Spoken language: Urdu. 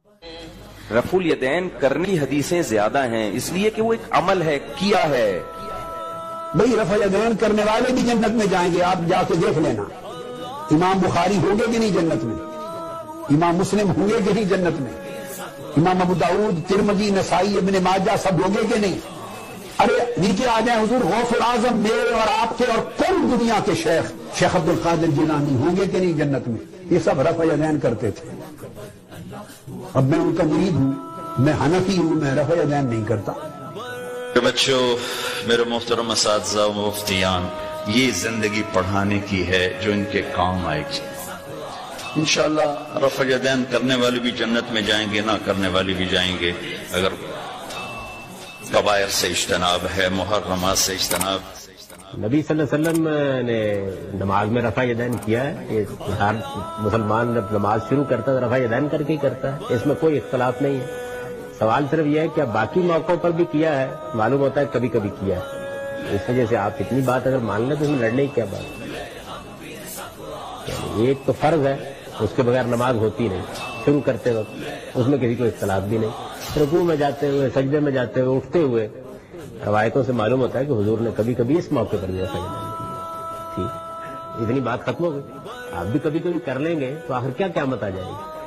رفع الیدین کرنی حدیثیں زیادہ ہیں، اس لیے کہ وہ ایک عمل ہے، کیا ہے۔ بھئی رفع الیدین کرنے والے بھی جنت میں جائیں گے، آپ جا کے دیکھ لینا۔ امام بخاری ہوں گے کہ نہیں جنت میں؟ امام مسلم ہوں گے کہ نہیں جنت میں؟ امام ابو داؤد، ترمذی، نسائی، ابن ماجہ سب ہوں گے کہ نہیں؟ ارے نیچے آ جائیں، حضور غوث العظم میرے اور آپ کے اور کل دنیا کے شیخ عبد القادر جیلانی ہوں گے کہ نہیں جنت میں؟ یہ سب رفع الیدین کرتے تھے۔ اب میں ان کا مرید ہوں، میں حنفی ہوں، میں رفع الیدین نہیں کرتا۔ بچوں، میرے محترم اساتذہ و مفتیان، یہ زندگی پڑھانے کی ہے جو ان کے کام آئے گی۔ انشاءاللہ رفع الیدین کرنے والے بھی جنت میں جائیں گے، نہ کرنے والے بھی جائیں گے، اگر کبائر سے اجتناب ہے، محرمات سے اجتناب۔ نبی صلی اللہ علیہ وسلم نے نماز میں رفع یدین کیا ہے کہ ہر مسلمان جب نماز شروع کرتا ہے رفع یدین کر کے ہی کرتا ہے، اس میں کوئی اختلاف نہیں ہے۔ سوال صرف یہ ہے کہ باقی موقعوں پر بھی کیا ہے، معلوم ہوتا ہے کبھی کبھی کیا ہے، اس وجہ سے آپ اتنی بات اگر مان لیں تو اس میں لڑنے کی کیا بات ہے؟ ایک تو فرض ہے، اس کے بغیر نماز ہوتی نہیں، شروع کرتے وقت اس میں کسی کو اختلاف بھی نہیں، رکوع میں جاتے ہوئے، سجدے میں جاتے ہوئے، اٹھتے ہوئے، روایتوں سے معلوم ہوتا ہے کہ حضور نے کبھی کبھی اس موقع پر بھی رفع یدین کی۔ ٹھیک، اتنی بات ختم ہو گئی۔ آپ بھی کبھی کبھی کر لیں گے تو آخر کیا قیامت آ جائے گی؟